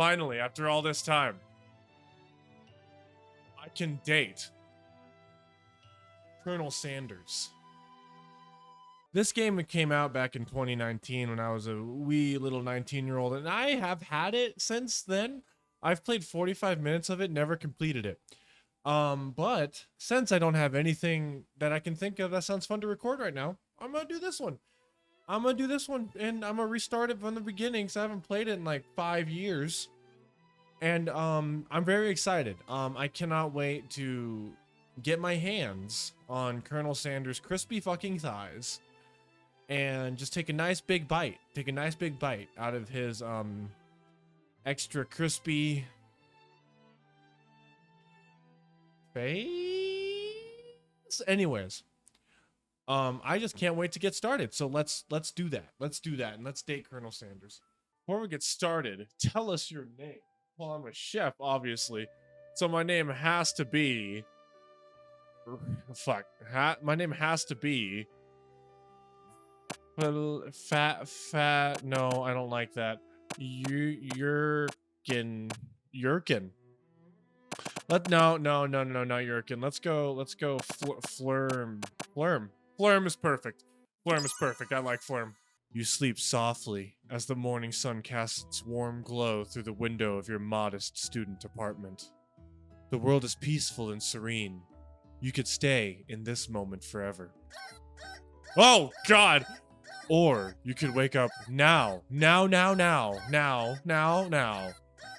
Finally, after all this time, I can date Colonel Sanders. This game came out back in 2019 when I was a wee little 19-year-old, and I have had it since then. I've played 45 minutes of it, never completed it. But since I don't have anything that I can think of that sounds fun to record right now, I'm gonna do this one. And I'm gonna restart it from the beginning because I haven't played it in like 5 years. And I'm very excited. I cannot wait to get my hands on Colonel Sanders' crispy fucking thighs and just take a nice big bite. Take a nice big bite out of his extra crispy face. Anyways, I just can't wait to get started. So let's do that. Let's do that, and let's date Colonel Sanders. Before we get started, tell us your name. Well, I'm a chef, obviously, so my name has to be. My name has to be. Fat. No, I don't like that. Yurkin. Not Yurkin. Let's go. Flurm. Flurm is perfect. I like Flurm. You sleep softly as the morning sun casts its warm glow through the window of your modest student apartment. The world is peaceful and serene. You could stay in this moment forever. Oh, God! Or you could wake up now.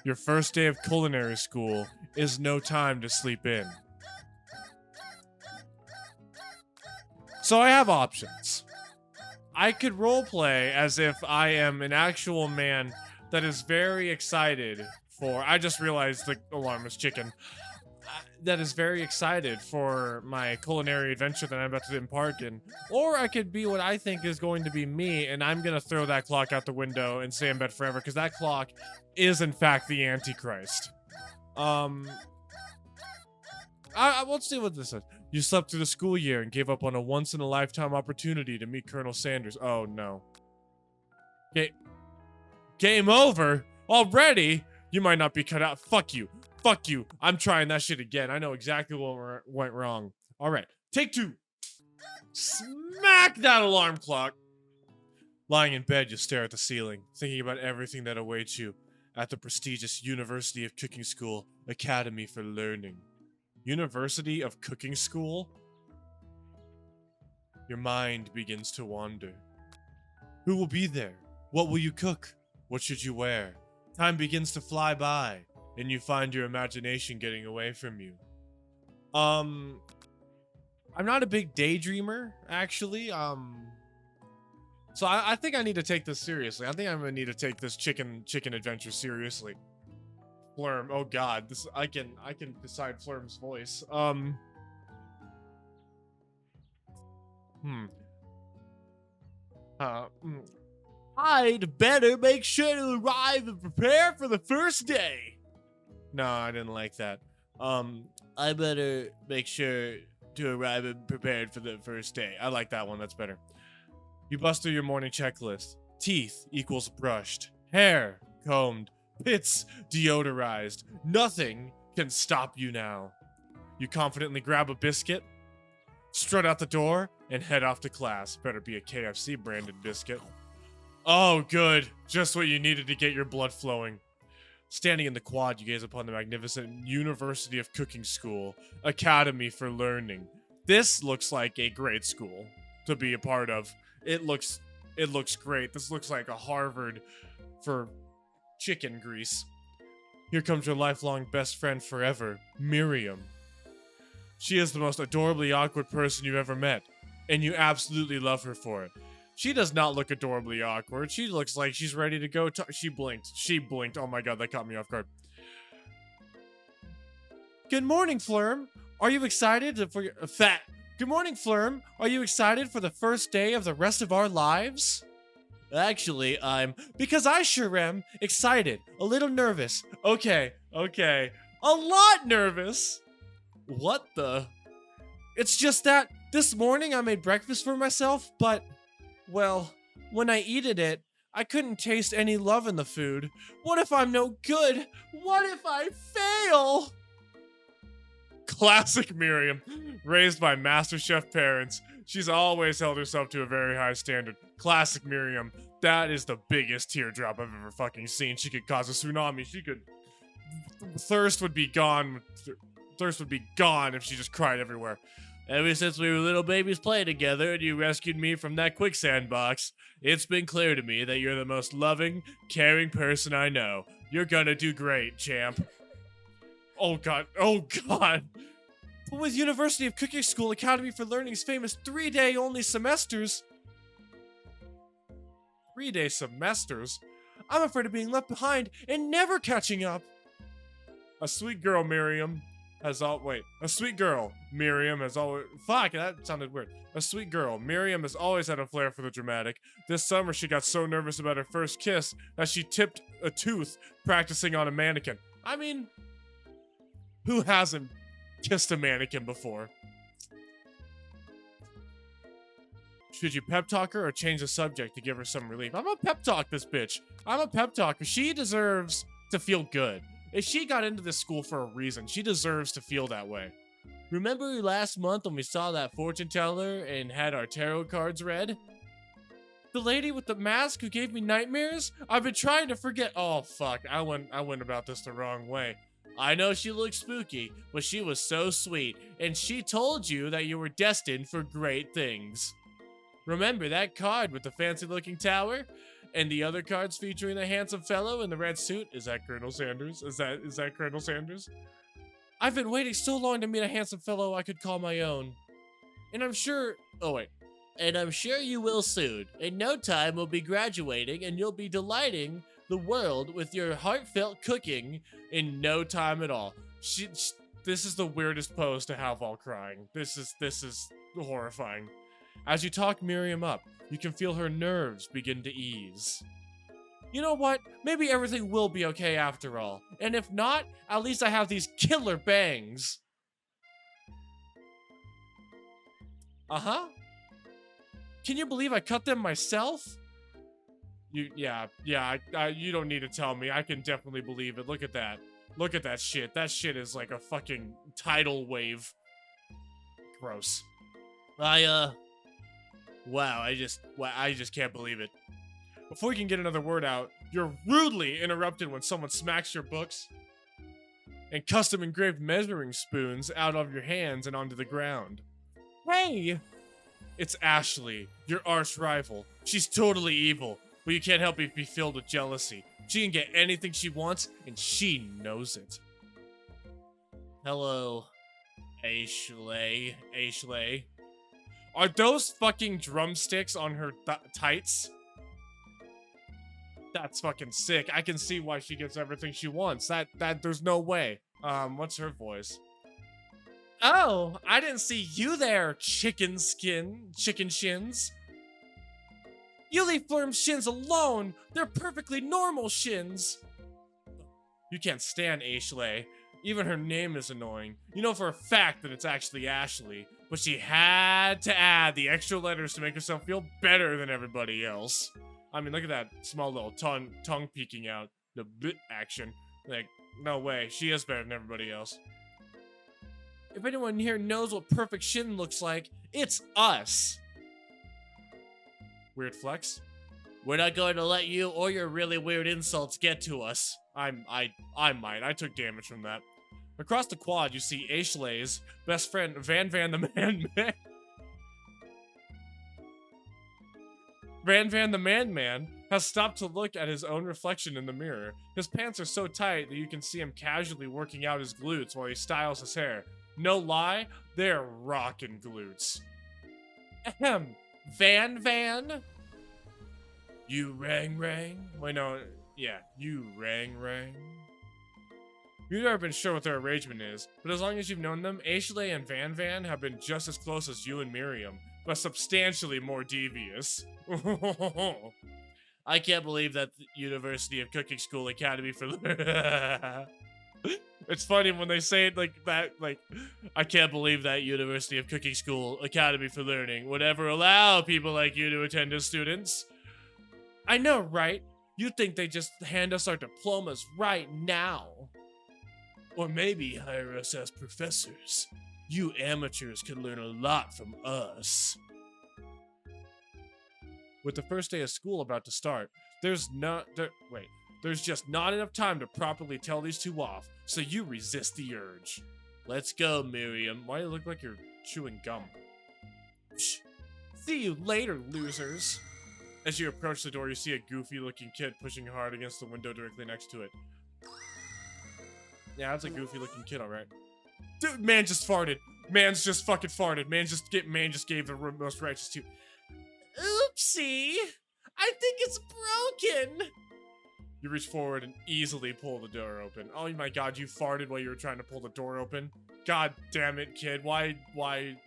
Your first day of culinary school is no time to sleep in. So I have options. I could roleplay as if I am an actual man that is very excited for... I just realized the alarm is chicken. That is very excited for my culinary adventure that I'm about to embark in. Or I could be what I think is going to be me, and I'm going to throw that clock out the window and stay in bed forever, because that clock is, in fact, the Antichrist. Let's see what this says. You slept through the school year and gave up on a once-in-a-lifetime opportunity to meet Colonel Sanders. Oh, no. Game over? Already? You might not be cut out. Fuck you. Fuck you. I'm trying that shit again. I know exactly what went wrong. All right. Take 2. Smack that alarm clock. Lying in bed, you stare at the ceiling, thinking about everything that awaits you at the prestigious University of Cooking School Academy for Learning. University of Cooking School? Your mind begins to wander. Who will be there? What will you cook? What should you wear? Time begins to fly by, and you find your imagination getting away from you. I'm not a big daydreamer, actually. So I think I need to take this seriously. I think I'm gonna need to take this chicken adventure seriously. Flurm, oh god, this I can decide Flurm's voice. I'd better make sure to arrive and prepare for the first day. No, I didn't like that. I better make sure to arrive and prepared for the first day. I like that one, that's better. You bust through your morning checklist. Teeth equals brushed. Hair combed. Pits deodorized. Nothing can stop you now. You confidently grab a biscuit, strut out the door, and head off to class. Better be a KFC branded biscuit. Oh, good. Just what you needed to get your blood flowing. Standing in the quad, you gaze upon the magnificent University of Cooking School Academy for Learning. This looks like a great school to be a part of. It looks great. This looks like a Harvard for chicken grease. Here comes your lifelong best friend forever, Miriam. She is the most adorably awkward person you've ever met, and you absolutely love her for it. She does not look adorably awkward. She looks like she's ready to go. She blinked. Oh my god, that caught me off guard. Good morning, Flurm. Are you excited for your Good morning, Flurm. Are you excited for the first day of the rest of our lives? Actually, because I sure am excited. A little nervous. Okay. A lot nervous. What the? It's just that this morning I made breakfast for myself, but, well, when I eated it, I couldn't taste any love in the food. What if I'm no good? What if I fail? Classic Miriam. Raised by MasterChef parents, she's always held herself to a very high standard. Classic Miriam. That is the biggest teardrop I've ever fucking seen. She could cause a tsunami. She could... Thirst would be gone. Thirst would be gone if she just cried everywhere. Ever since we were little babies playing together and you rescued me from that quicksand box, it's been clear to me that you're the most loving, caring person I know. You're gonna do great, champ. Oh god, oh god. But with University of Cooking School Academy for Learning's famous 3-day only semesters... 3-day semesters? I'm afraid of being left behind and never catching up. A sweet girl, Miriam. A sweet girl, Miriam has always... Fuck, that sounded weird. A sweet girl, Miriam has always had a flair for the dramatic. This summer, she got so nervous about her first kiss that she tipped a tooth practicing on a mannequin. I mean, who hasn't kissed a mannequin before? Should you pep talk her or change the subject to give her some relief? I'm gonna pep talk this bitch. I'm a pep talker. She deserves to feel good. If she got into this school for a reason, she deserves to feel that way. Remember last month when we saw that fortune teller and had our tarot cards read? The lady with the mask who gave me nightmares? I've been trying to forget. Oh, fuck. I went about this the wrong way. I know she looked spooky, but she was so sweet, and she told you that you were destined for great things. Remember that card with the fancy-looking tower? And the other cards featuring the handsome fellow in the red suit? Is that Colonel Sanders? Is that Colonel Sanders? I've been waiting so long to meet a handsome fellow I could call my own. And I'm sure... Oh, wait. And I'm sure you will soon. In no time, we'll be graduating, and you'll be delighting the world with your heartfelt cooking in no time at all. This is the weirdest pose to have while crying. This is horrifying. As you talk Miriam up, you can feel her nerves begin to ease. You know what? Maybe everything will be okay after all. And if not, at least I have these killer bangs. Uh-huh. Can you believe I cut them myself? You don't need to tell me. I can definitely believe it. Look at that. Look at that shit. That shit is like a fucking tidal wave. Gross. Wow, I just can't believe it. Before you can get another word out, you're rudely interrupted when someone smacks your books and custom engraved measuring spoons out of your hands and onto the ground. Hey! It's Ashley, your arch rival. She's totally evil, but you can't help but be filled with jealousy. She can get anything she wants, and she knows it. Hello, Ashley. Ashley. Are those fucking drumsticks on her tights? That's fucking sick. I can see why she gets everything she wants. There's no way. What's her voice? Oh, I didn't see you there, chicken shins. You leave Flurm's shins alone. They're perfectly normal shins. You can't stand Ashley. Even her name is annoying. You know for a fact that it's actually Ashley, but she had to add the extra letters to make herself feel better than everybody else. I mean, look at that small little tongue peeking out. The bit action. Like, no way. She is better than everybody else. If anyone here knows what perfect shin looks like, it's us. Weird flex. We're not going to let you or your really weird insults get to us. I might. I took damage from that. Across the quad, you see Ashley's best friend, Van the Man-Man. Van the Man-Man has stopped to look at his own reflection in the mirror. His pants are so tight that you can see him casually working out his glutes while he styles his hair. No lie, they're rockin' glutes. Ahem. Van? You rang? Wait, no. Yeah, you rang. You've never been sure what their arrangement is, but as long as you've known them, Ashley and Van have been just as close as you and Miriam, but substantially more devious. I can't believe that the University of Cooking School Academy for... It's funny when they say it like that, like, I can't believe that University of Cooking School Academy for Learning would ever allow people like you to attend as students. I know, right? You'd think they just hand us our diplomas right now. Or maybe hire us as professors. You amateurs can learn a lot from us. With the first day of school about to start, there's just not enough time to properly tell these two off, so you resist the urge. Let's go, Miriam. Why do you look like you're chewing gum? Shh. See you later, losers. As you approach the door, you see a goofy-looking kid pushing hard against the window directly next to it. Yeah, that's a goofy-looking kid, alright. Dude, man just farted. Man's just fucking farted. Man just gave the most righteous to. Oopsie! I think it's broken! You reach forward and easily pull the door open. Oh my god, you farted while you were trying to pull the door open? God damn it, kid. Why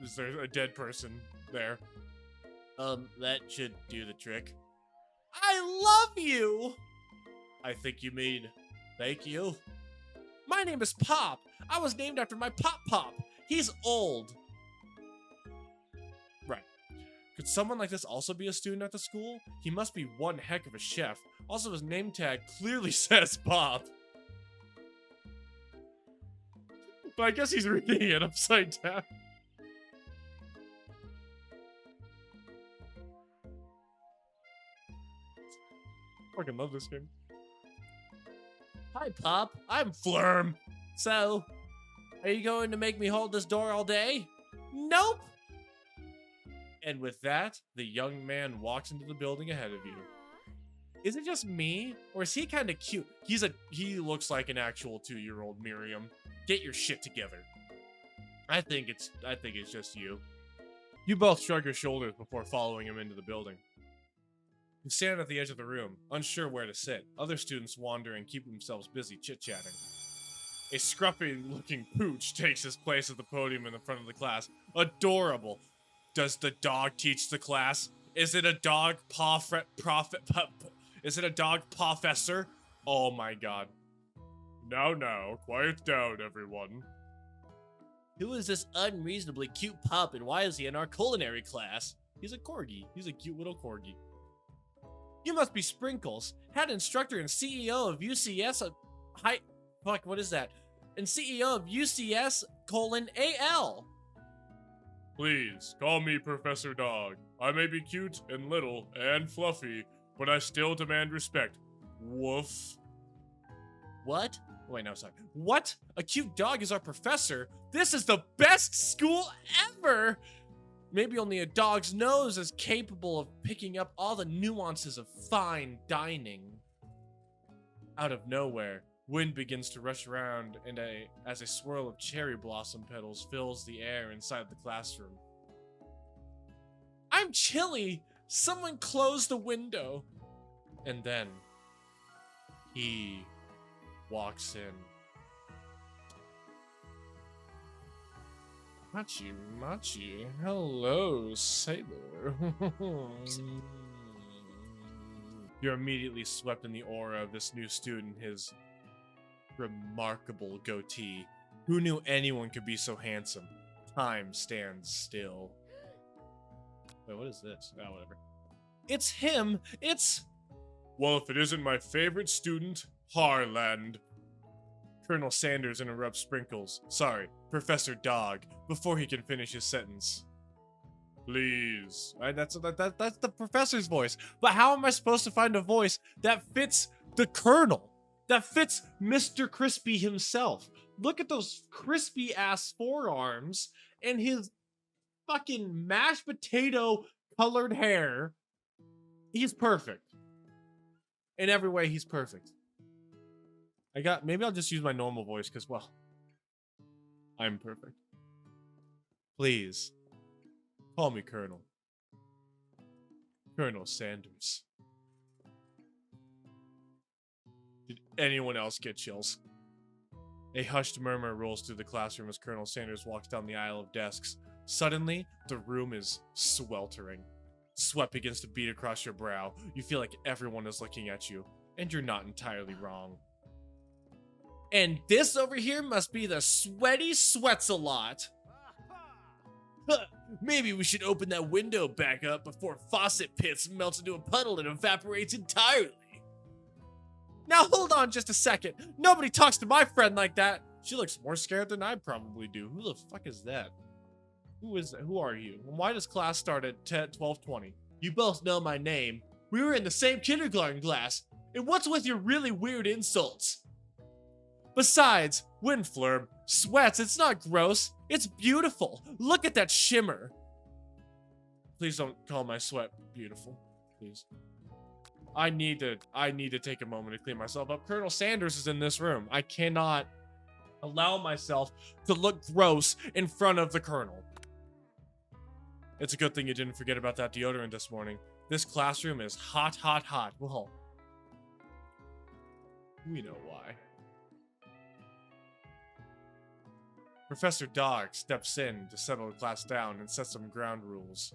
is there a dead person there? That should do the trick. I love you! I think you mean, thank you. My name is Pop. I was named after my Pop. He's old. Right. Could someone like this also be a student at the school? He must be one heck of a chef. Also, his name tag clearly says Pop. But I guess he's reading it upside down. I fucking love this game. Hi, Pop. I'm Flurm. So, are you going to make me hold this door all day? Nope. And with that, the young man walks into the building ahead of you. Is it just me, or is he kind of cute? He looks like an actual 2-year-old Miriam. Get your shit together. I think it's just you. You both shrug your shoulders before following him into the building. You stand at the edge of the room, unsure where to sit. Other students wander and keep themselves busy chit-chatting. A scruffy-looking pooch takes his place at the podium in the front of the class. Adorable. Does the dog teach the class? Is it a dog Is it a dog professor? Oh my god. Now, quiet down, everyone. Who is this unreasonably cute pup, and why is he in our culinary class? He's a corgi. He's a cute little corgi. You must be Sprinkles, head instructor and CEO of UCS. What is that? And CEO of UCS :AL. Please, call me Professor Dog. I may be cute and little and fluffy, but I still demand respect. Woof. What? Wait, no, sorry. What? A cute dog is our professor? This is the best school ever! Maybe only a dog's nose is capable of picking up all the nuances of fine dining. Out of nowhere, wind begins to rush around and as a swirl of cherry blossom petals fills the air inside the classroom. I'm chilly! Someone close the window! And then, he walks in. Machi, hello, sailor. You're immediately swept in the aura of this new student, his remarkable goatee. Who knew anyone could be so handsome? Time stands still. Wait, what is this? Oh, whatever. It's him! Well, if it isn't my favorite student, Harland. Colonel Sanders interrupts Sprinkles. Sorry, Professor Dog, before he can finish his sentence. Please. That's the professor's voice. But how am I supposed to find a voice that fits the Colonel? That fits Mr. Crispy himself? Look at those crispy-ass forearms and his fucking mashed potato colored hair. He's perfect. In every way, he's perfect. Maybe I'll just use my normal voice, because, well, I'm perfect. Please, call me Colonel. Colonel Sanders. Did anyone else get chills? A hushed murmur rolls through the classroom as Colonel Sanders walks down the aisle of desks. Suddenly, the room is sweltering. Sweat begins to beat across your brow. You feel like everyone is looking at you, and you're not entirely wrong. And this over here must be the Sweaty Sweats-a-Lot. Maybe we should open that window back up before faucet pits melts into a puddle and evaporates entirely. Now hold on just a second. Nobody talks to my friend like that. She looks more scared than I probably do. Who the fuck is that? Who is that? Who are you? And why does class start at 12:20? You both know my name. We were in the same kindergarten class. And what's with your really weird insults? Besides, Windflurb, sweats, it's not gross. It's beautiful. Look at that shimmer. Please don't call my sweat beautiful. Please. I need to take a moment to clean myself up. Colonel Sanders is in this room. I cannot allow myself to look gross in front of the Colonel. It's a good thing you didn't forget about that deodorant this morning. This classroom is hot, hot, hot. Well, we know why. Professor Dog steps in to settle the class down and set some ground rules.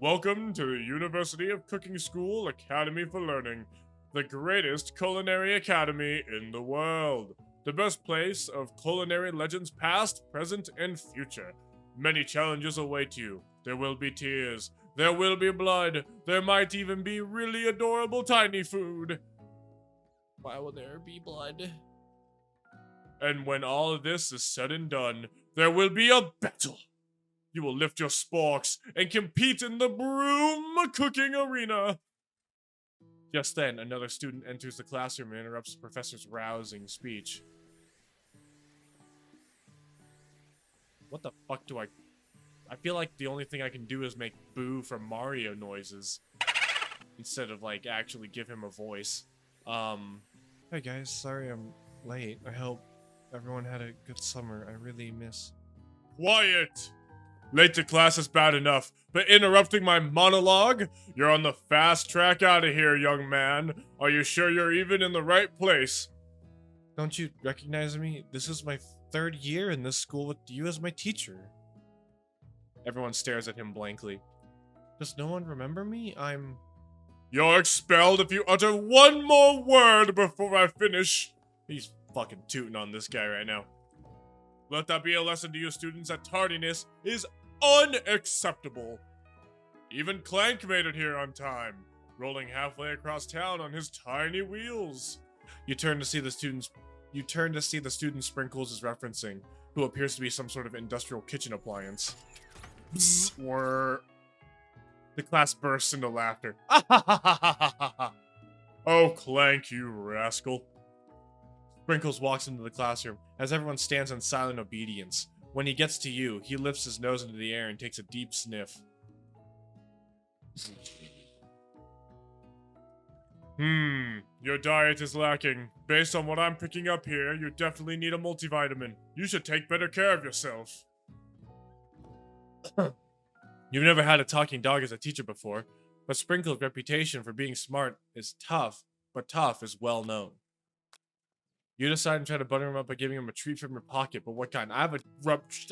Welcome to the University of Cooking School Academy for Learning, the greatest culinary academy in the world. The best place of culinary legends past, present, and future. Many challenges await you. There will be tears. There will be blood. There might even be really adorable tiny food. Why will there be blood? And when all of this is said and done, there will be a battle. You will lift your sporks and compete in the broom cooking arena. Just then, another student enters the classroom and interrupts the professor's rousing speech. What the fuck do I feel like the only thing I can do is make Boo from Mario noises. Instead of, like, actually give him a voice. Hey guys, sorry I'm late. I hope everyone had a good summer. I really miss... Quiet! Late to class is bad enough, but interrupting my monologue? You're on the fast track out of here, young man. Are you sure you're even in the right place? Don't you recognize me? This is my third year in this school with you as my teacher. Everyone stares at him blankly. Does no one remember me? You're expelled if you utter one more word before I finish. He's fucking tooting on this guy right now. Let that be a lesson to you students that tardiness is unacceptable. Even Clank made it here on time, rolling halfway across town on his tiny wheels. You turn to see the student Sprinkles is referencing, who appears to be some sort of industrial kitchen appliance. Bzz, whir. The class bursts into laughter. Oh, Clank, you rascal. Sprinkles walks into the classroom, as everyone stands in silent obedience. When he gets to you, he lifts his nose into the air and takes a deep sniff. Your diet is lacking. Based on what I'm picking up here, you definitely need a multivitamin. You should take better care of yourself. You've never had a talking dog as a teacher before, but Sprinkle's reputation for being smart is tough, but tough is well known. You decide to try to butter him up by giving him a treat from your pocket, but what kind? I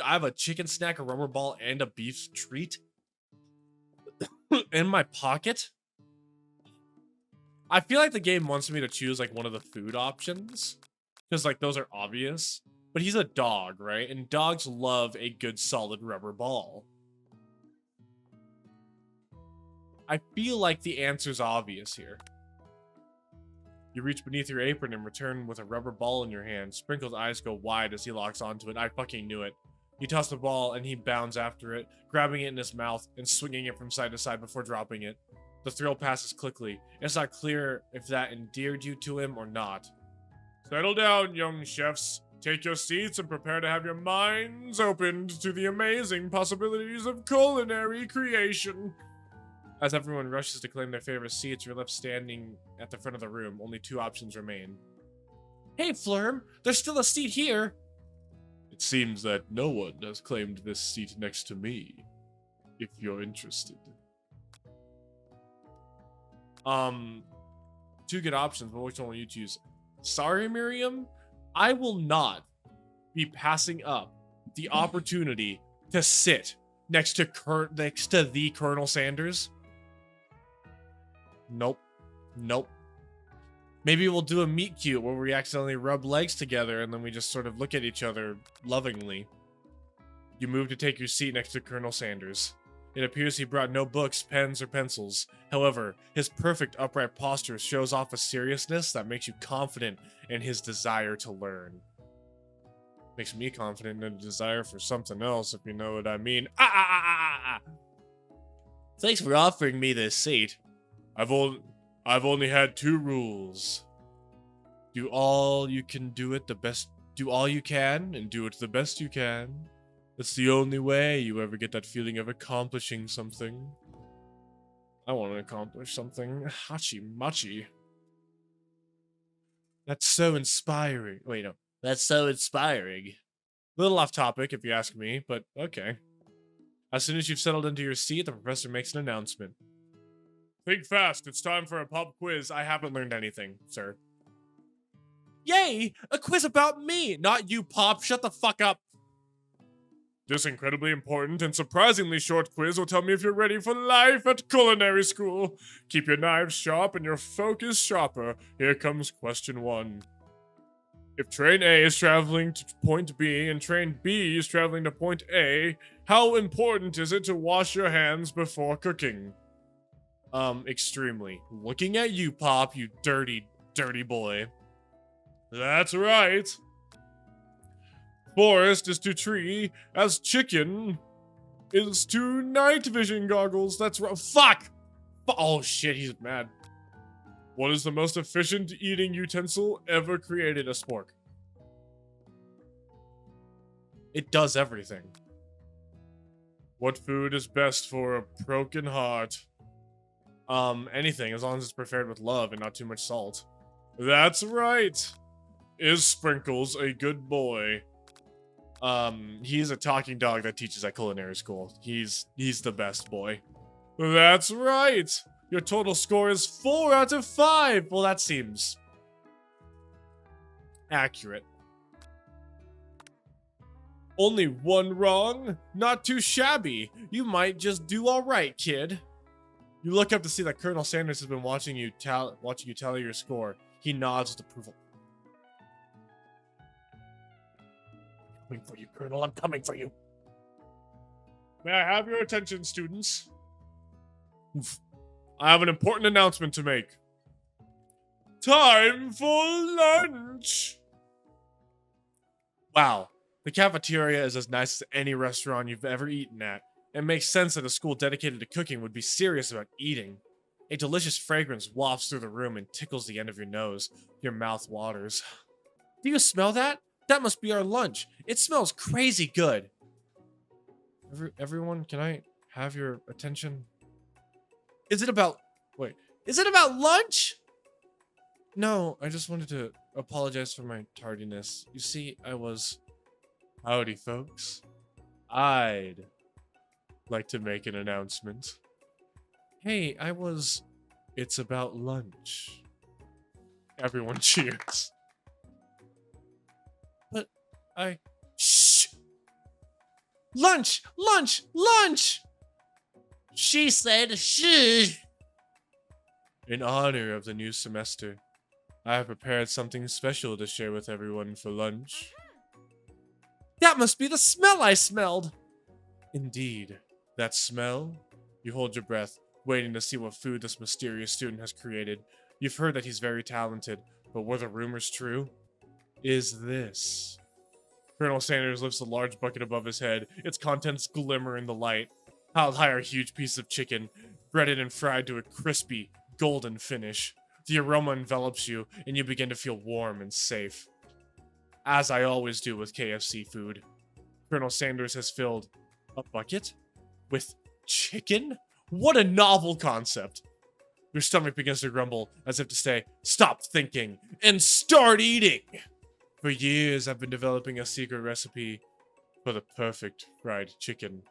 have a chicken snack, a rubber ball, and a beef treat in my pocket? I feel like the game wants me to choose like one of the food options, because like those are obvious, but he's a dog, right? And dogs love a good solid rubber ball. I feel like the answer's obvious here. You reach beneath your apron and return with a rubber ball in your hand. Sprinkle's eyes go wide as he locks onto it. I fucking knew it. You toss the ball and he bounds after it, grabbing it in his mouth and swinging it from side to side before dropping it. The thrill passes quickly. It's not clear if that endeared you to him or not. Settle down, young chefs. Take your seats and prepare to have your minds opened to the amazing possibilities of culinary creation. As everyone rushes to claim their favorite seats, you're left standing at the front of the room. Only two options remain. Hey, Flurm, there's still a seat here. It seems that no one has claimed this seat next to me, if you're interested. Two good options, but which one will you choose? Sorry, Miriam, I will not be passing up the opportunity to sit next to the Colonel Sanders. Nope. Nope. Maybe we'll do a meet cute where we accidentally rub legs together and then we just sort of look at each other lovingly. You move to take your seat next to Colonel Sanders. It appears he brought no books, pens, or pencils. However, his perfect upright posture shows off a seriousness that makes you confident in his desire to learn. Makes me confident in a desire for something else, if you know what I mean. Thanks for offering me this seat. I've only had 2 rules. Do all you can do all you can and do it the best you can. That's the only way you ever get that feeling of accomplishing something. I want to accomplish something. Hachi machi. That's so inspiring. Wait, no. That's so inspiring. A little off topic, if you ask me, but okay. As soon as you've settled into your seat, the professor makes an announcement. Think fast, it's time for a pub quiz. I haven't learned anything, sir. Yay! A quiz about me! Not you, Pop. Shut the fuck up. This incredibly important and surprisingly short quiz will tell me if you're ready for life at culinary school. Keep your knives sharp and your focus sharper. Here comes question 1. If train A is traveling to point B and train B is traveling to point A, how important is it to wash your hands before cooking? Extremely. Looking at you, Pop, you dirty, dirty boy. That's right. Forest is to tree, as chicken is to night vision goggles. That's right. Fuck! Oh shit, he's mad. What is the most efficient eating utensil ever created? A spork. It does everything. What food is best for a broken heart? Anything, as long as it's prepared with love and not too much salt. That's right. Is Sprinkles a good boy? He's a talking dog that teaches at culinary school. He's the best boy. That's right. Your total score is 4 out of 5. Well, that seems accurate. Only 1 wrong? Not too shabby. You might just do all right, kid. You look up to see that Colonel Sanders has been watching you tally your score. He nods with approval. Coming for you, Colonel. I'm coming for you. May I have your attention, students? I have an important announcement to make. Time for lunch! Wow. The cafeteria is as nice as any restaurant you've ever eaten at. It makes sense that a school dedicated to cooking would be serious about eating. A delicious fragrance wafts through the room and tickles the end of your nose. Your mouth waters. Do you smell that? That must be our lunch. It smells crazy good. Everyone, can I have your attention? Is it about lunch? No, I just wanted to apologize for my tardiness. You see, Howdy, folks. I'd like to make an announcement. Hey, it's about lunch. Everyone cheers. But shh! Lunch! Lunch! Lunch! She said shh! In honor of the new semester, I have prepared something special to share with everyone for lunch. That must be the smell I smelled! Indeed. That smell? You hold your breath, waiting to see what food this mysterious student has created. You've heard that he's very talented, but were the rumors true? Is this? Colonel Sanders lifts a large bucket above his head. Its contents glimmer in the light. Piled high are a huge piece of chicken, breaded and fried to a crispy, golden finish. The aroma envelops you, and you begin to feel warm and safe. As I always do with KFC food, Colonel Sanders has filled a bucket with chicken? What a novel concept! Your stomach begins to grumble, as if to say, stop thinking, and start eating! For years, I've been developing a secret recipe for the perfect fried chicken.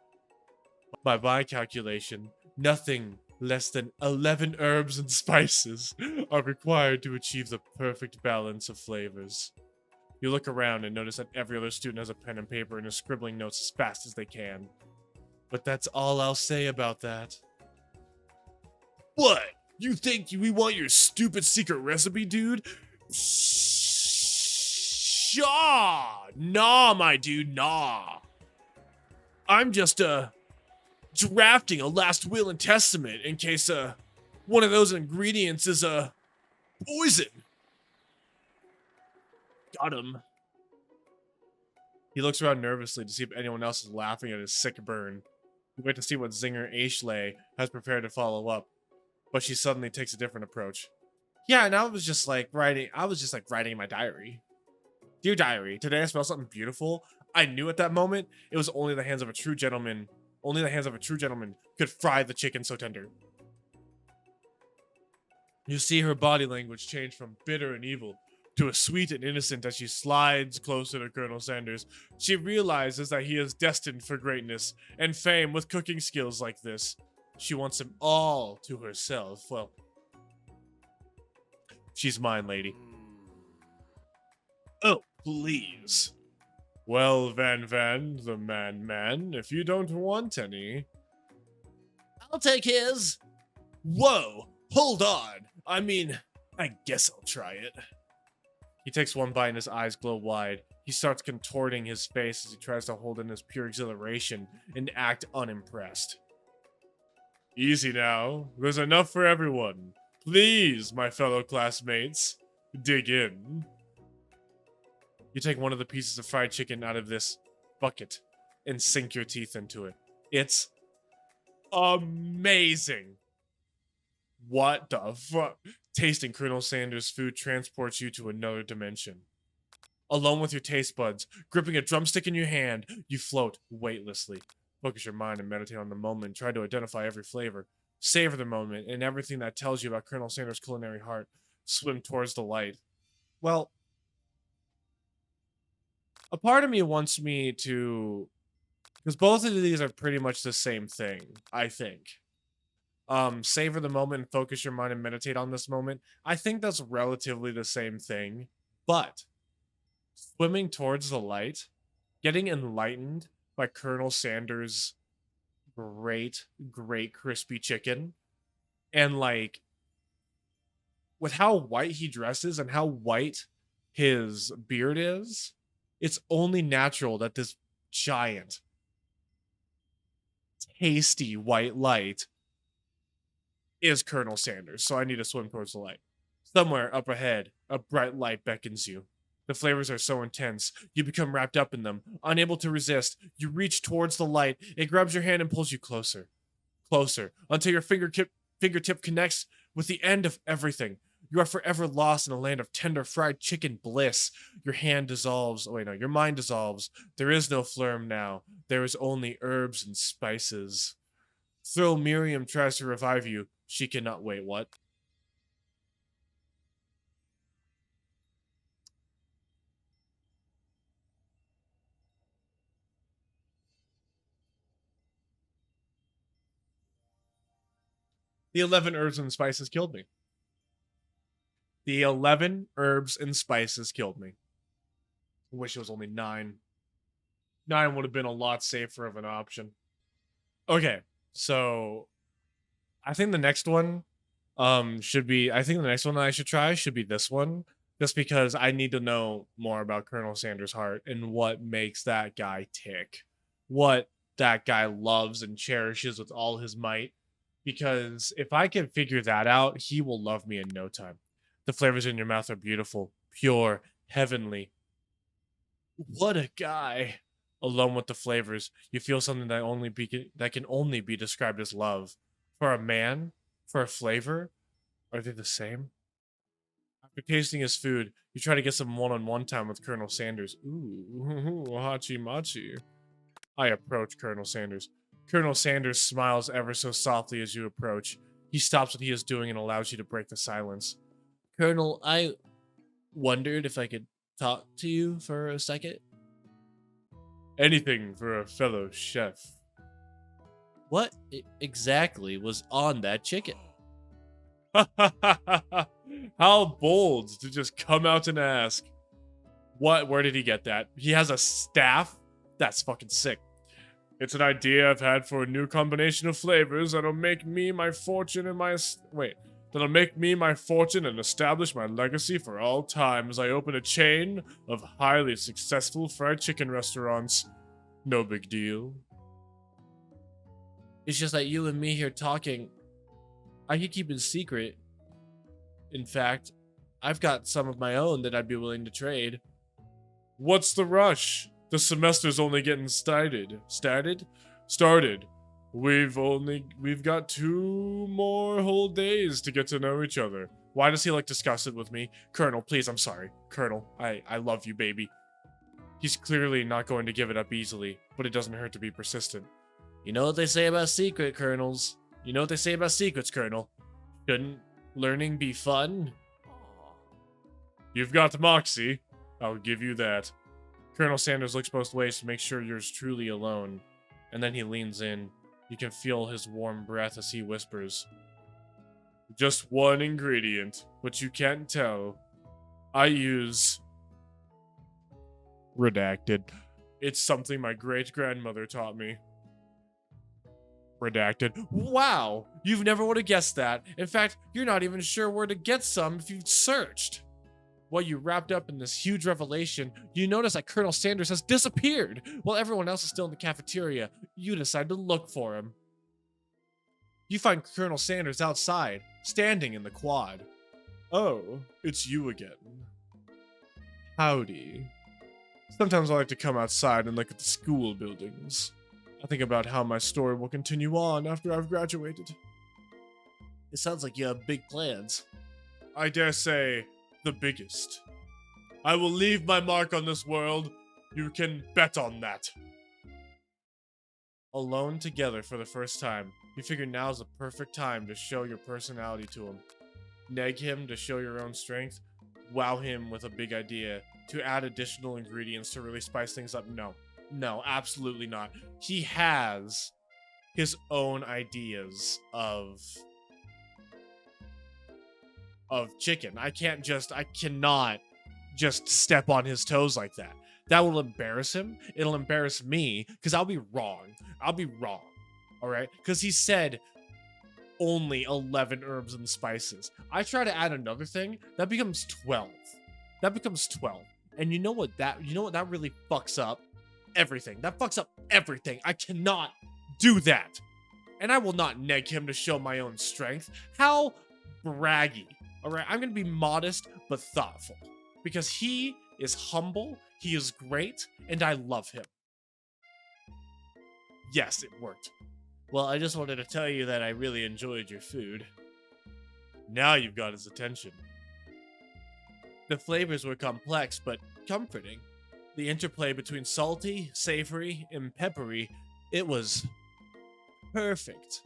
By my calculation, nothing less than 11 herbs and spices are required to achieve the perfect balance of flavors. You look around and notice that every other student has a pen and paper and is scribbling notes as fast as they can. But that's all I'll say about that. What? You think we want your stupid secret recipe, dude? Shaw! Nah, my dude, nah. I'm just, drafting a last will and testament in case, one of those ingredients is, poison. Got him. He looks around nervously to see if anyone else is laughing at his sick burn. We wait to see what Zinger Ashley has prepared to follow up, but she suddenly takes a different approach. Yeah, and I was just like writing in my diary. Dear diary, today I smelled something beautiful. I knew at that moment it was only the hands of a true gentleman could fry the chicken so tender. You see her body language change from bitter and evil to a sweet and innocent as she slides closer to Colonel Sanders. She realizes that he is destined for greatness and fame with cooking skills like this. She wants him all to herself. Well, she's mine, lady. Oh, please. Well, Van, the man, if you don't want any. I'll take his. Whoa, hold on. I mean, I guess I'll try it. He takes one bite and his eyes glow wide. He starts contorting his face as he tries to hold in his pure exhilaration and act unimpressed. Easy now. There's enough for everyone. Please, my fellow classmates, dig in. You take one of the pieces of fried chicken out of this bucket and sink your teeth into it. It's amazing. What the fuck? Tasting Colonel Sanders' food transports you to another dimension. Alone with your taste buds, gripping a drumstick in your hand, you float weightlessly. Focus your mind and meditate on the moment. Try to identify every flavor. Savor the moment and everything that tells you about Colonel Sanders' culinary heart. Swim towards the light. Well, a part of me wants me to... Because both of these are pretty much the same thing, I think. Savor the moment and focus your mind and meditate on this moment. I think that's relatively the same thing. But swimming towards the light, getting enlightened by Colonel Sanders' great crispy chicken, and like with how white he dresses and how white his beard is, it's only natural that this giant, tasty white light is Colonel Sanders, so I need to swim towards the light. Somewhere up ahead, a bright light beckons you. The flavors are so intense, you become wrapped up in them. Unable to resist, you reach towards the light. It grabs your hand and pulls you closer. Closer, until your fingertip connects with the end of everything. You are forever lost in a land of tender fried chicken bliss. Your hand dissolves. Oh, wait, no, your mind dissolves. There is no phlegm now. There is only herbs and spices. Thrill Miriam tries to revive you. She cannot wait. What? The 11 herbs and spices killed me. The 11 herbs and spices killed me. I wish it was only 9. 9 would have been a lot safer of an option. Okay, so I think the next one should be, I think the next one that I should try should be this one, just because I need to know more about Colonel Sanders' heart and what makes that guy tick. What that guy loves and cherishes with all his might. Because if I can figure that out, he will love me in no time. The flavors in your mouth are beautiful, pure, heavenly. What a guy. Alone with the flavors, you feel something that can only be described as love. For a man, for a flavor, are they the same? After tasting his food, you try to get some one-on-one time with Colonel Sanders. Ooh, hachi machi. I approach Colonel Sanders. Colonel Sanders smiles ever so softly as you approach. He stops what he is doing and allows you to break the silence. Colonel, I wondered if I could talk to you for a second. Anything for a fellow chef. What exactly was on that chicken? How bold to just come out and ask. Where did he get that? He has a staff? That's fucking sick. It's an idea I've had for a new combination of flavors that'll make me my fortune and establish my legacy for all time as I open a chain of highly successful fried chicken restaurants. No big deal. It's just that you and me here talking, I could keep it secret. In fact, I've got some of my own that I'd be willing to trade. What's the rush? The semester's only getting started. Started. We've got 2 more whole days to get to know each other. Why does he discuss it with me? Colonel, please, I'm sorry. Colonel, I love you, baby. He's clearly not going to give it up easily, but it doesn't hurt to be persistent. You know what they say about secret, colonels? You know what they say about secrets, Colonel? Shouldn't learning be fun? You've got moxie. I'll give you that. Colonel Sanders looks both ways to make sure you're truly alone. And then he leans in. You can feel his warm breath as he whispers. Just one ingredient, but you can't tell. I use... Redacted. It's something my great-grandmother taught me. Redacted. Wow! You've never would have guessed that. In fact, you're not even sure where to get some if you've searched. While you wrapped up in this huge revelation, you notice that Colonel Sanders has disappeared. While everyone else is still in the cafeteria, you decide to look for him. You find Colonel Sanders outside, standing in the quad. Oh, it's you again. Howdy. Sometimes I like to come outside and look at the school buildings. I think about how my story will continue on after I've graduated. It sounds like you have big plans. I dare say, the biggest. I will leave my mark on this world. You can bet on that. Alone together for the first time, you figure now's the perfect time to show your personality to him. Neg him to show your own strength. Wow him with a big idea. To add additional ingredients to really spice things up. No, absolutely not. He has his own ideas of chicken. I cannot just step on his toes like that. That will embarrass him. It'll embarrass me because I'll be wrong. All right? Because he said only 11 herbs and spices. I try to add another thing, that becomes 12. And you know what that really fucks up? Everything. That fucks up everything. I cannot do that. And I will not neg him to show my own strength. How braggy. All right, I'm going to be modest but thoughtful. Because he is humble, he is great, and I love him. Yes, it worked. Well, I just wanted to tell you that I really enjoyed your food. Now you've got his attention. The flavors were complex, but comforting. The interplay between salty, savory, and peppery, it was perfect.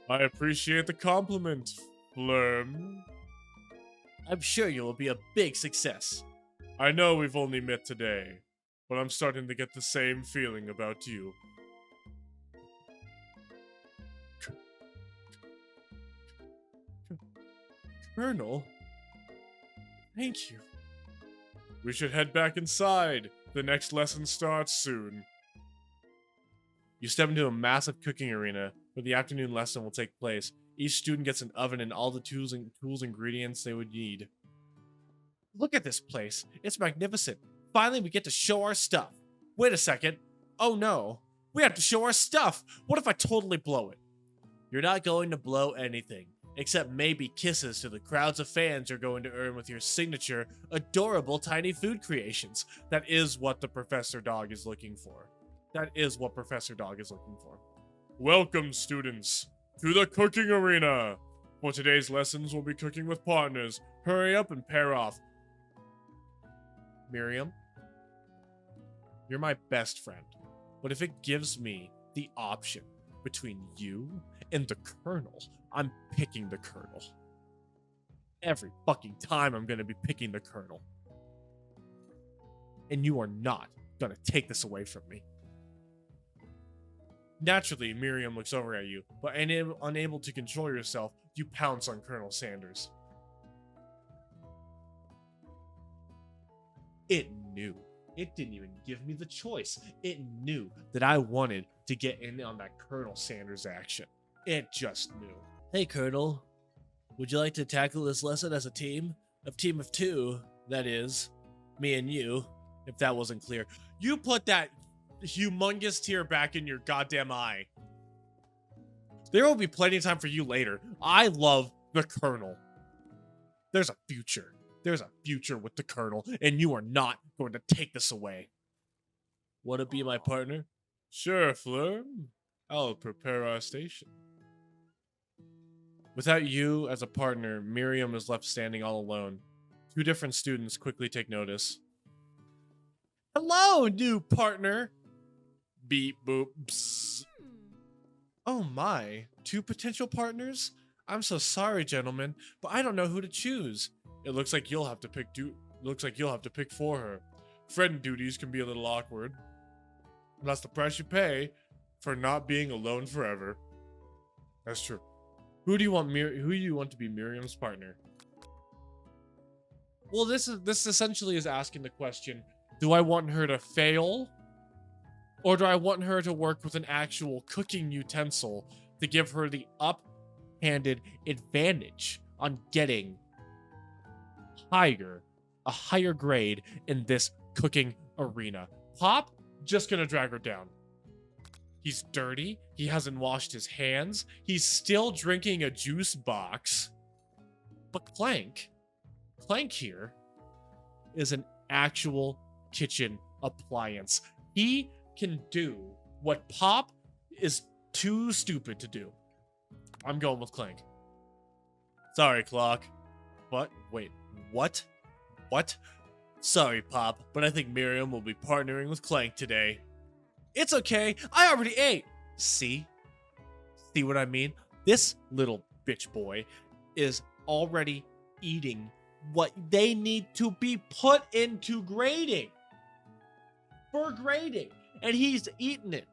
I appreciate the compliment, Flurm. I'm sure you will be a big success. I know we've only met today, but I'm starting to get the same feeling about you. Colonel? Thank you. We should head back inside. The next lesson starts soon. You step into a massive cooking arena where the afternoon lesson will take place. Each student gets an oven and all the tools and ingredients they would need. Look at this place. It's magnificent. Finally, we get to show our stuff. Wait a second. Oh no. We have to show our stuff. What if I totally blow it? You're not going to blow anything. Except maybe kisses to the crowds of fans you're going to earn with your signature, adorable tiny food creations. That is what the Professor Dog is looking for. Welcome, students, to the cooking arena. For today's lessons, we'll be cooking with partners. Hurry up and pair off. Miriam, you're my best friend. But if it gives me the option between you and the Colonel, I'm picking the Colonel. Every fucking time I'm gonna be picking the Colonel. And you are not gonna take this away from me. Naturally, Miriam looks over at you, but unable to control yourself, you pounce on Colonel Sanders. It knew. It didn't even give me the choice. It knew that I wanted to get in on that Colonel Sanders action. It just knew. Hey, Colonel. Would you like to tackle this lesson as a team? A team of 2, that is. Me and you, if that wasn't clear. You put that humongous tear back in your goddamn eye. There will be plenty of time for you later. I love the Colonel. There's a future. There's a future with the Colonel, and you are not going to take this away. Want to be my partner? Sure, Fleur. I'll prepare our station. Without you as a partner, Miriam is left standing all alone. Two different students quickly take notice. Hello, new partner. Beep, boop, psst. Oh my, two potential partners? I'm so sorry, gentlemen, but I don't know who to choose. It looks like you'll have to pick for her. Friend duties can be a little awkward. That's the price you pay for not being alone forever. That's true. Who do you want to be Miriam's partner? Well, this essentially is asking the question, do I want her to fail? Or do I want her to work with an actual cooking utensil to give her the uphanded advantage on getting a higher grade in this cooking arena? Pop, just gonna drag her down. He's dirty. He hasn't washed his hands. He's still drinking a juice box. But Clank here is an actual kitchen appliance. He can do what Pop is too stupid to do. I'm going with Clank. Sorry, Clock. But wait, what? What? Sorry, Pop, but I think Miriam will be partnering with Clank today. It's okay, I already ate. See? See what I mean? This little bitch boy is already eating what they need to be put into grading. For grading. And he's eating it.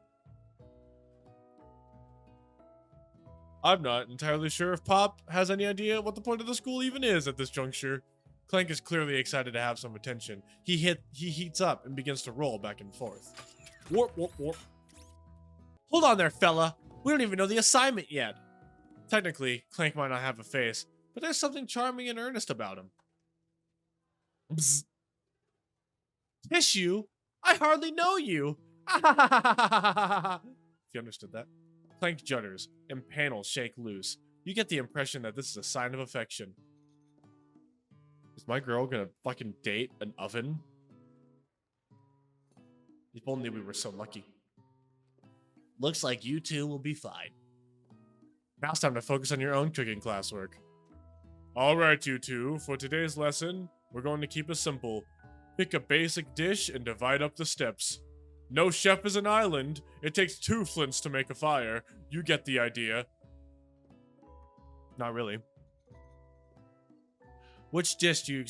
I'm not entirely sure if Pop has any idea what the point of the school even is at this juncture. Clank is clearly excited to have some attention. He heats up and begins to roll back and forth. Warp, warp, warp. Hold on there, fella. We don't even know the assignment yet. Technically, Clank might not have a face, but there's something charming and earnest about him. Bzz. Tissue? I hardly know you. If you understood that. Clank judders, and panels shake loose. You get the impression that this is a sign of affection. Is my girl gonna fucking date an oven? If only we were so lucky. Looks like you two will be fine. Now it's time to focus on your own cooking classwork. Alright, you two, for today's lesson, we're going to keep it simple. Pick a basic dish and divide up the steps. No chef is an island. It takes 2 flints to make a fire. You get the idea. Not really. Which dish do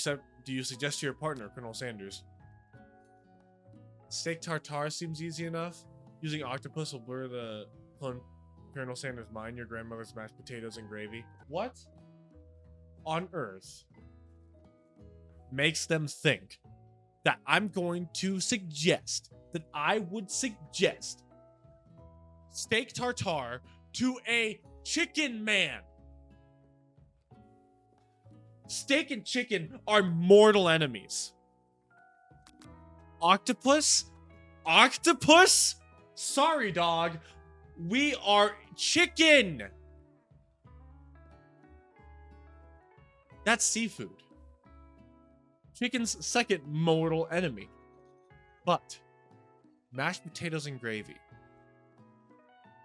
you suggest to your partner, Colonel Sanders? Steak tartare seems easy enough. Using octopus will blur the Colonel Sanders' mind. Your grandmother's mashed potatoes and gravy. What on earth makes them think that I'm going to suggest that I would suggest steak tartare to a chicken man? Steak and chicken are mortal enemies. Octopus? Octopus? Sorry, dog. We are chicken. That's seafood. Chicken's second mortal enemy. But mashed potatoes and gravy.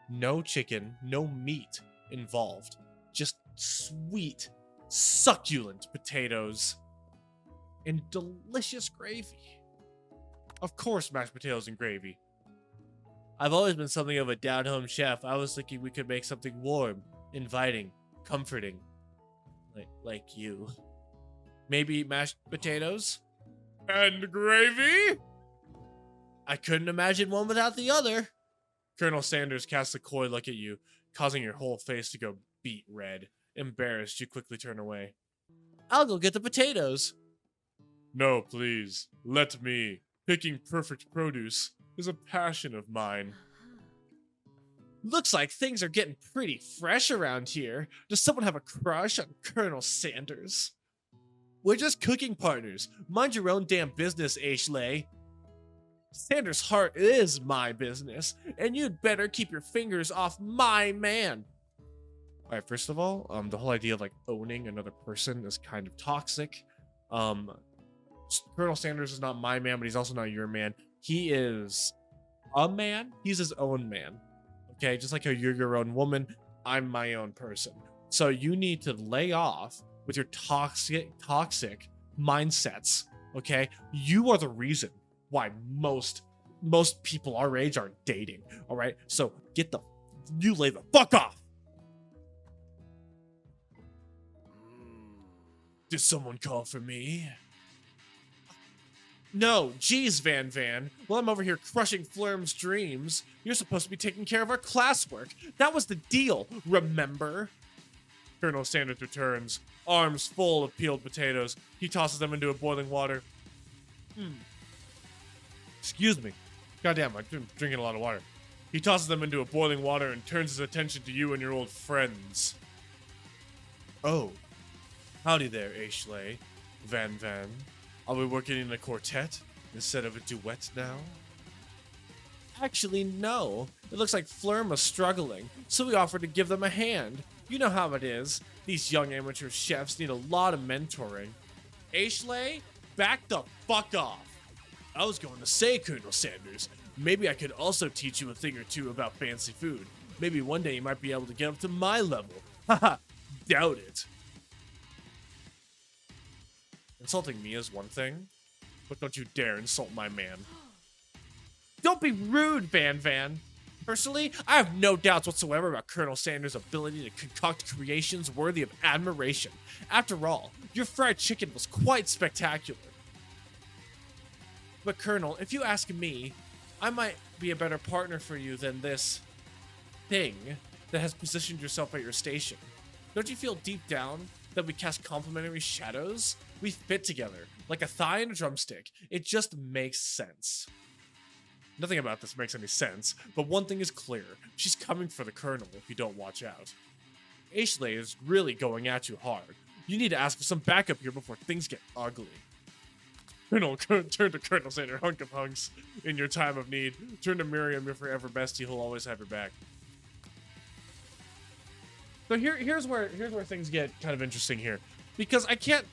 No chicken, no meat involved. Just sweet, succulent potatoes and delicious gravy. Of course, mashed potatoes and gravy. I've always been something of a down-home chef. I was thinking we could make something warm, inviting, comforting. Like you. Maybe mashed potatoes? And gravy? I couldn't imagine one without the other. Colonel Sanders casts a coy look at you, causing your whole face to go beet red. Embarrassed, you quickly turn away. I'll go get the potatoes. No, please. Let me. Picking perfect produce is a passion of mine. Looks like things are getting pretty fresh around here. Does someone have a crush on Colonel Sanders? We're just cooking partners. Mind your own damn business, Ashley. Sanders' heart is my business, and you'd better keep your fingers off my man. All right, first of all, the whole idea of like owning another person is kind of toxic. Um, Colonel Sanders is not my man, but he's also not your man. He is a man. He's his own man. Okay, just like how you're your own woman, I'm my own person. So you need to lay off with your toxic mindsets. Okay, you are the reason why most people our age aren't dating. All right, so you lay the fuck off. Did someone call for me? No, geez, Van Van. Well, I'm over here crushing Flurm's dreams. You're supposed to be taking care of our classwork. That was the deal, remember? Colonel Sanders returns, arms full of peeled potatoes. He tosses them into a boiling water. Excuse me. Goddamn, I'm drinking a lot of water. He tosses them into a boiling water and turns his attention to you and your old friends. Oh, howdy there, Ashley. Van Van. Are we working in a quartet instead of a duet now? Actually, no. It looks like Flurm is struggling, so we offered to give them a hand. You know how it is. These young amateur chefs need a lot of mentoring. Ashley, back the fuck off. I was going to say, Colonel Sanders, maybe I could also teach you a thing or two about fancy food. Maybe one day you might be able to get up to my level. Haha, doubt it. Insulting me is one thing, but don't you dare insult my man. Don't be rude, Van Van. Personally, I have no doubts whatsoever about Colonel Sanders' ability to concoct creations worthy of admiration. After all, your fried chicken was quite spectacular. But Colonel, if you ask me, I might be a better partner for you than this thing that has positioned yourself at your station. Don't you feel deep down that we cast complementary shadows? We fit together, like a thigh and a drumstick. It just makes sense. Nothing about this makes any sense, but one thing is clear. She's coming for the Colonel if you don't watch out. Ashley is really going at you hard. You need to ask for some backup here before things get ugly. Colonel, turn to Colonel Sanders, hunk of hunks. In your time of need, turn to Miriam, your forever bestie, who'll always have your back. So here's where things get kind of interesting here. Because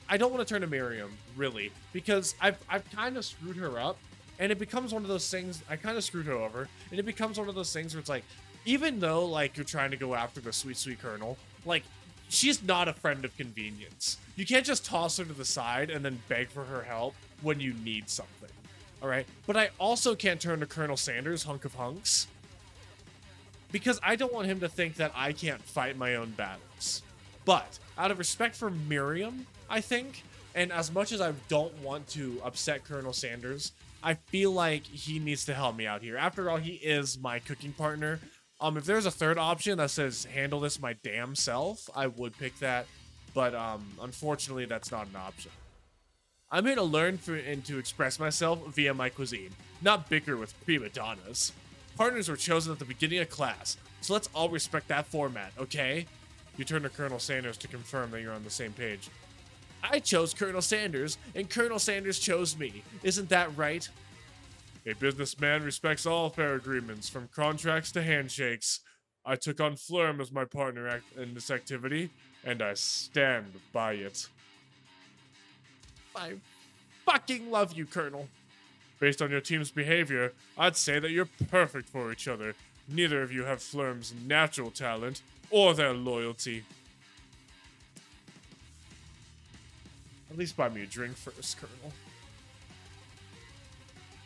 I don't want to turn to Miriam, really. Because I've kind of screwed her up. And it becomes one of those things, I kind of screwed her over. And it becomes one of those things where it's like, even though, like, you're trying to go after the sweet, sweet Colonel, like, she's not a friend of convenience. You can't just toss her to the side and then beg for her help when you need something. All right? But I also can't turn to Colonel Sanders, hunk of hunks. Because I don't want him to think that I can't fight my own battles. But out of respect for Miriam, I think, and as much as I don't want to upset Colonel Sanders, I feel like he needs to help me out here. After all, he is my cooking partner. If there's a third option that says handle this my damn self, I would pick that. But unfortunately, that's not an option. I'm here to learn and to express myself via my cuisine, not bicker with prima donnas. Partners were chosen at the beginning of class, so let's all respect that format, okay? You turn to Colonel Sanders to confirm that you're on the same page. I chose Colonel Sanders, and Colonel Sanders chose me. Isn't that right? A businessman respects all fair agreements, from contracts to handshakes. I took on Flurm as my partner in this activity, and I stand by it. I fucking love you, Colonel. Based on your team's behavior, I'd say that you're perfect for each other. Neither of you have Flurm's natural talent or their loyalty. At least buy me a drink first, Colonel.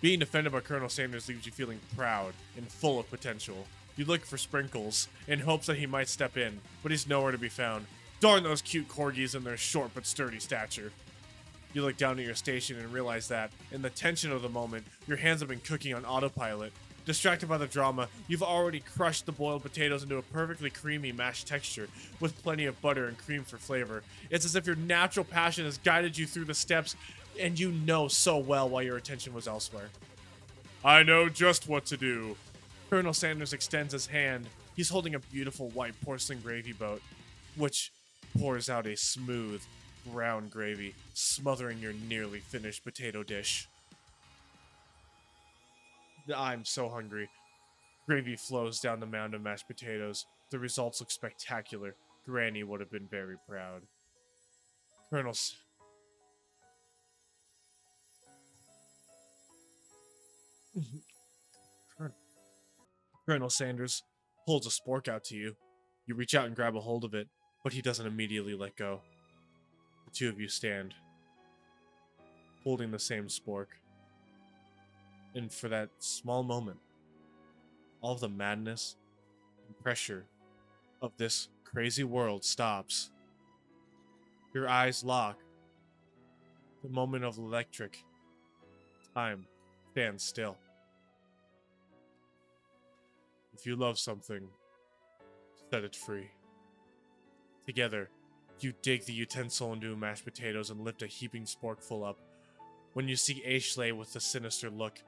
Being defended by Colonel Sanders leaves you feeling proud and full of potential. You look for Sprinkles in hopes that he might step in, but he's nowhere to be found. Darn those cute corgis and their short but sturdy stature. You look down at your station and realize that, in the tension of the moment, your hands have been cooking on autopilot. Distracted by the drama, you've already crushed the boiled potatoes into a perfectly creamy mashed texture, with plenty of butter and cream for flavor. It's as if your natural passion has guided you through the steps, and you know so well why your attention was elsewhere. I know just what to do. Colonel Sanders extends his hand. He's holding a beautiful white porcelain gravy boat, which pours out a smooth, brown gravy, smothering your nearly finished potato dish. I'm so hungry. Gravy flows down the mound of mashed potatoes. The results look spectacular. Granny would have been very proud. Colonel... Colonel Sanders holds a spork out to you. You reach out and grab a hold of it, but he doesn't immediately let go. The two of you stand, holding the same spork. And for that small moment, all of the madness and pressure of this crazy world stops. Your eyes lock. The moment of electric. Time stands still. If you love something, set it free. Together, you dig the utensil into mashed potatoes and lift a heaping sporkful up. When you see Ashley with a sinister look,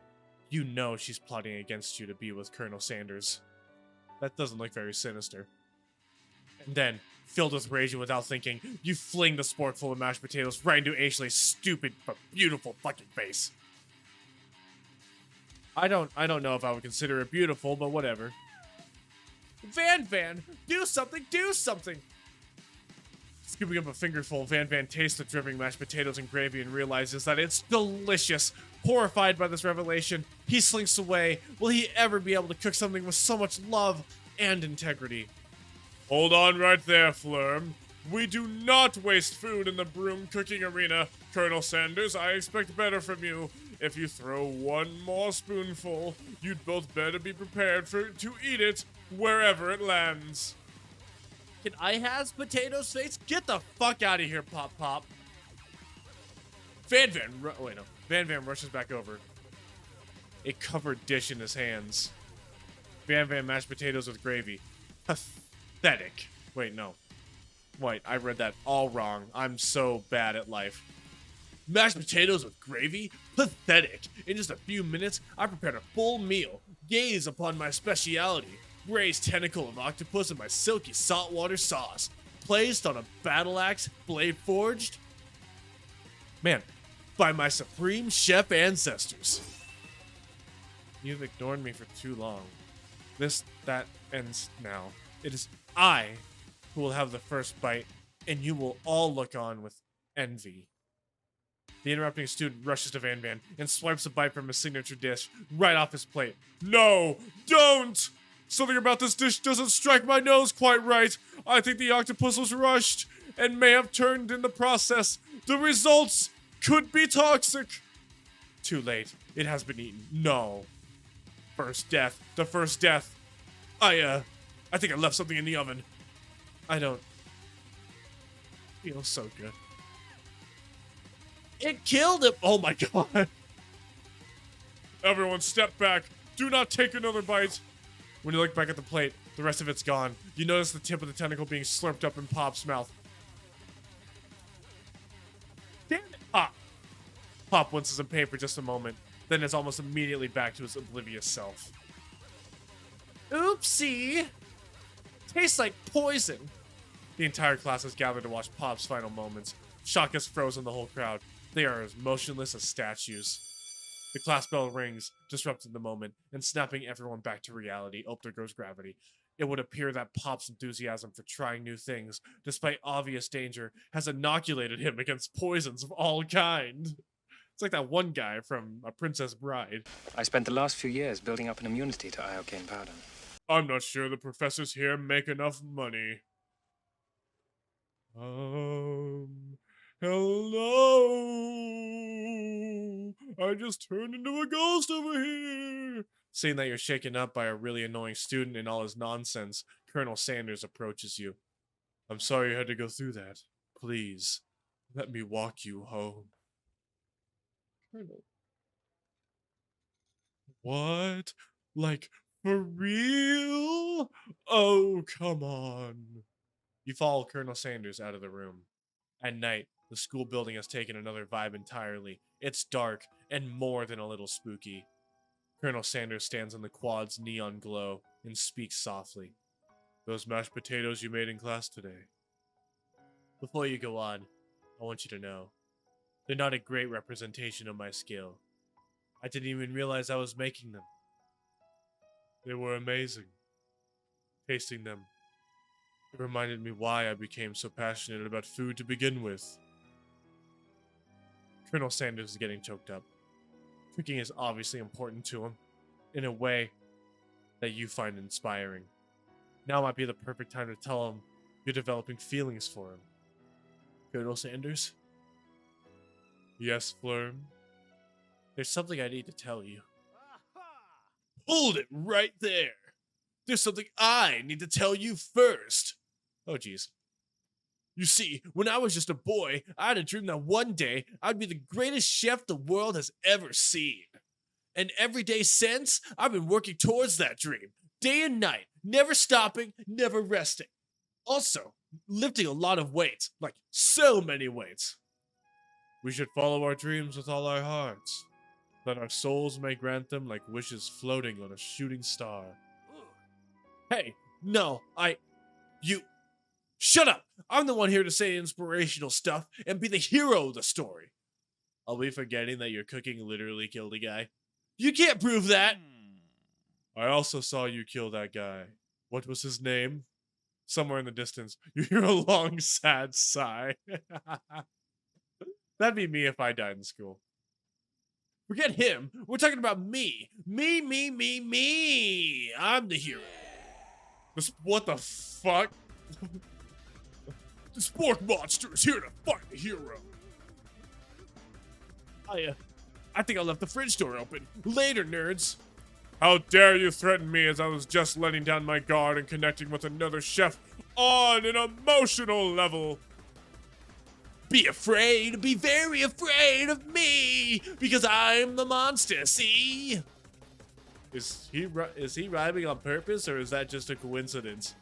you know she's plotting against you to be with Colonel Sanders. That doesn't look very sinister. And then, filled with rage and without thinking, you fling the sporkful of mashed potatoes right into Ashley's stupid but beautiful fucking face. I don't know if I would consider it beautiful, but whatever. Van, do something, do something! Scooping up a fingerful, Van tastes the dripping mashed potatoes and gravy and realizes that it's delicious. Horrified by this revelation, he slinks away. Will he ever be able to cook something with so much love and integrity? Hold on right there, Flurm. We do not waste food in the broom cooking arena. Colonel Sanders, I expect better from you. If you throw one more spoonful, you'd both better be prepared to eat it wherever it lands. Can I have potatoes face? Get the fuck out of here, Pop. Van rushes back over. A covered dish in his hands. Van mashed potatoes with gravy. Pathetic. Wait, no. Wait, I read that all wrong. I'm so bad at life. Mashed potatoes with gravy? Pathetic. In just a few minutes, I prepared a full meal. Gaze upon my speciality. Braised tentacle of octopus in my silky saltwater sauce. Placed on a battle axe, blade forged. Man, by my supreme chef ancestors. You've ignored me for too long. That ends now. It is I who will have the first bite, and you will all look on with envy. The interrupting student rushes to Van and swipes a bite from his signature dish right off his plate. No, don't! Something about this dish doesn't strike my nose quite right. I think the octopus was rushed and may have turned in the process. The results could be toxic. Too late. It has been eaten. No. First death. The first death. I think I left something in the oven. I don't feel so good. It killed him. Oh my god. Everyone step back. Do not take another bite. When you look back at the plate, the rest of it's gone. You notice the tip of the tentacle being slurped up in Pop's mouth. Damn it, Pop. Pop winces in pain for just a moment, then is almost immediately back to his oblivious self. Oopsie. Tastes like poison. The entire class has gathered to watch Pop's final moments. Shock has frozen the whole crowd. They are as motionless as statues. The class bell rings, disrupting the moment, and snapping everyone back to reality. Oh, there goes gravity. It would appear that Pop's enthusiasm for trying new things, despite obvious danger, has inoculated him against poisons of all kind. It's like that one guy from A Princess Bride. I spent the last few years building up an immunity to iocane powder. I'm not sure the professors here make enough money. Hello? I just turned into a ghost over here. Seeing that you're shaken up by a really annoying student and all his nonsense, Colonel Sanders approaches you. I'm sorry you had to go through that. Please, let me walk you home. Colonel. What? Like, for real? Oh, come on. You follow Colonel Sanders out of the room. At night, the school building has taken another vibe entirely. It's dark and more than a little spooky. Colonel Sanders stands in the quad's neon glow and speaks softly. Those mashed potatoes you made in class today. Before you go on, I want you to know, they're not a great representation of my skill. I didn't even realize I was making them. They were amazing. Tasting them, It reminded me why I became so passionate about food to begin with. Colonel Sanders is getting choked up. Cooking is obviously important to him, in a way that you find inspiring. Now might be the perfect time to tell him you're developing feelings for him. Colonel Sanders? Yes, Flurm? There's something I need to tell you. Hold it right there! There's something I need to tell you first! Oh, jeez. You see, when I was just a boy, I had a dream that one day I'd be the greatest chef the world has ever seen. And every day since, I've been working towards that dream, day and night, never stopping, never resting. Also, lifting a lot of weights, like so many weights. We should follow our dreams with all our hearts, that our souls may grant them like wishes floating on a shooting star. Hey, no, you, shut up! I'm the one here to say inspirational stuff and be the hero of the story. I'll be forgetting that your cooking literally killed a guy. You can't prove that! I also saw you kill that guy. What was his name? Somewhere in the distance, you hear a long, sad sigh. That'd be me if I died in school. Forget him. We're talking about me. Me. I'm the hero. What the fuck? The Spork Monster is here to fight the hero. I think I left the fridge door open. Later, nerds. How dare you threaten me as I was just letting down my guard and connecting with another chef on an emotional level. Be afraid, be very afraid of me, because I'm the monster, see? Is he rhyming on purpose, or is that just a coincidence?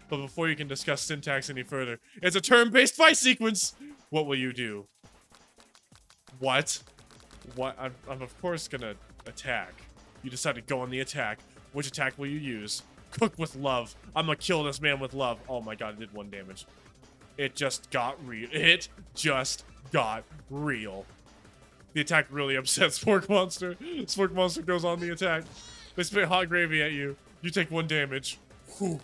But before you can discuss syntax any further, it's a turn-based fight sequence! What will you do? What? I'm of course gonna attack. You decide to go on the attack. Which attack will you use? Cook with love. I'm gonna kill this man with love. Oh my god, it did 1 damage. It just got real. It just got real. The attack really upsets Spork Monster. Spork Monster goes on the attack. They spit hot gravy at you. You take 1 damage. Whew.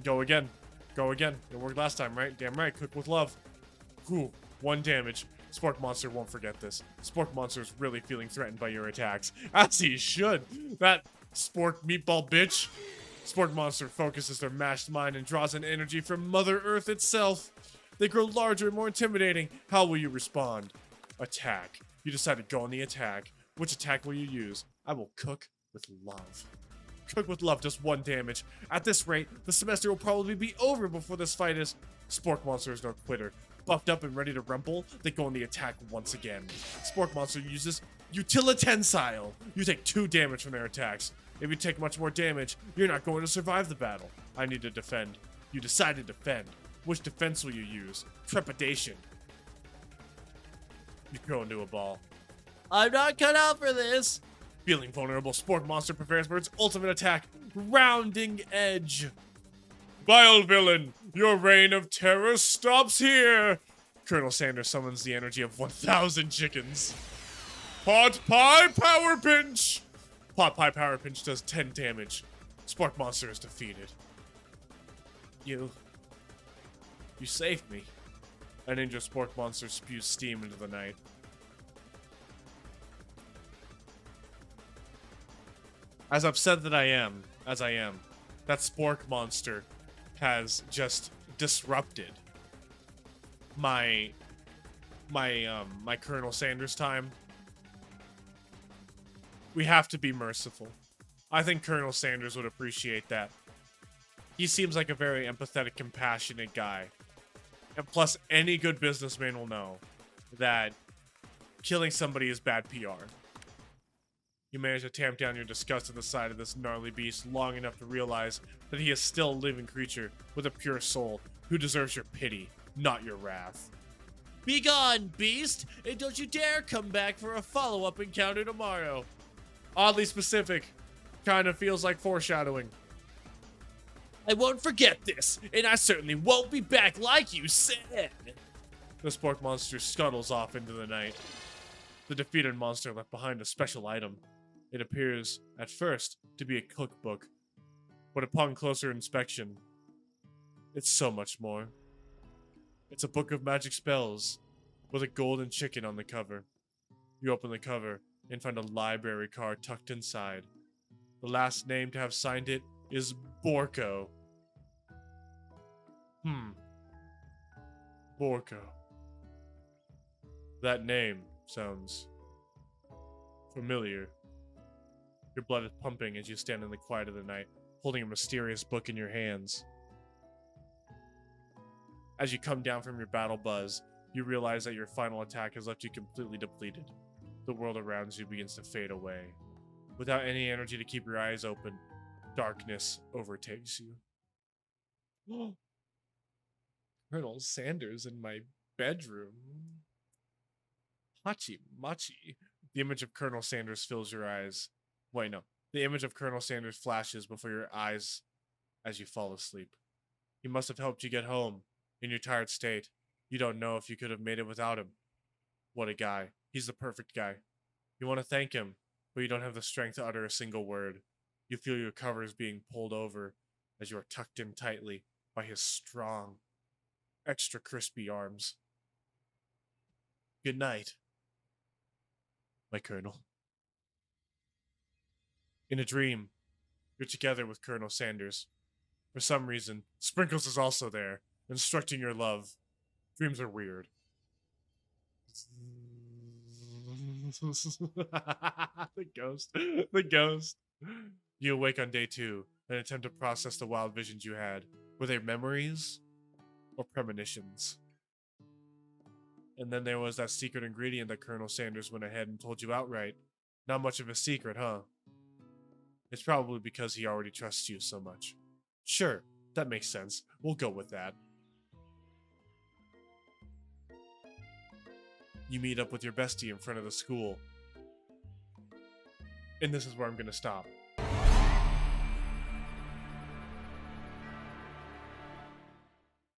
Go again. Go again. It worked last time, right? Damn right. Cook with love. Whew. 1 damage. Spork Monster won't forget this. Spork Monster is really feeling threatened by your attacks. As he should. That Spork meatball bitch. Spork Monster focuses their mashed mind and draws in energy from Mother Earth itself. They grow larger and more intimidating. How will you respond? Attack. You decide to go on the attack. Which attack will you use? I will cook with love. Cook with love does 1 damage. At this rate, the semester will probably be over before this fight is. Spork Monster is no quitter. Buffed up and ready to rumble, they go on the attack once again. Spork Monster uses Utilitensile. You take 2 damage from their attacks. If you take much more damage, you're not going to survive the battle. I need to defend. You decide to defend. Which defense will you use? Trepidation. You go into a ball. I'm not cut out for this. Feeling vulnerable, Spork Monster prepares for its ultimate attack, Rounding Edge. Vile villain, your reign of terror stops here. Colonel Sanders summons the energy of 1,000 chickens. Pot Pie Power Pinch. Pot Pie Power Pinch does 10 damage. Spork Monster is defeated. You saved me. A ninja Spork Monster spews steam into the night. As upset that I am, that Spork Monster has just disrupted my Colonel Sanders time. We have to be merciful. I think Colonel Sanders would appreciate that. He seems like a very empathetic, compassionate guy. And plus, any good businessman will know that killing somebody is bad PR. You manage to tamp down your disgust at the sight of this gnarly beast long enough to realize that he is still a living creature with a pure soul who deserves your pity, not your wrath. Be gone, beast, and don't you dare come back for a follow-up encounter tomorrow. Oddly specific. Kind of feels like foreshadowing. I won't forget this, and I certainly won't be back like you said. The Spork Monster scuttles off into the night. The defeated monster left behind a special item. It appears, at first, to be a cookbook, but upon closer inspection, It's so much more. It's a book of magic spells with a golden chicken on the cover. You open the cover and find a library card tucked inside. The last name to have signed it is Borko. Borko. That name sounds familiar. Your blood is pumping as you stand in the quiet of the night, holding a mysterious book in your hands. As you come down from your battle buzz, you realize that your final attack has left you completely depleted. The world around you begins to fade away. Without any energy to keep your eyes open, darkness overtakes you. Colonel Sanders in my bedroom. Hachi Machi. The image of Colonel Sanders fills your eyes. Wait, no. The image of Colonel Sanders flashes before your eyes as you fall asleep. He must have helped you get home. In your tired state, you don't know if you could have made it without him. What a guy. He's the perfect guy. You want to thank him, but you don't have the strength to utter a single word. You feel your covers being pulled over as you are tucked in tightly by his strong, extra crispy arms. Good night, my colonel. In a dream, you're together with Colonel Sanders. For some reason, Sprinkles is also there, instructing your love. Dreams are weird. The ghost. The ghost. You awake on day 2 and attempt to process the wild visions you had. Were they memories or premonitions? And then there was that secret ingredient that Colonel Sanders went ahead and told you outright. Not much of a secret, huh? It's probably because he already trusts you so much. Sure, that makes sense. We'll go with that. You meet up with your bestie in front of the school. And this is where I'm gonna stop.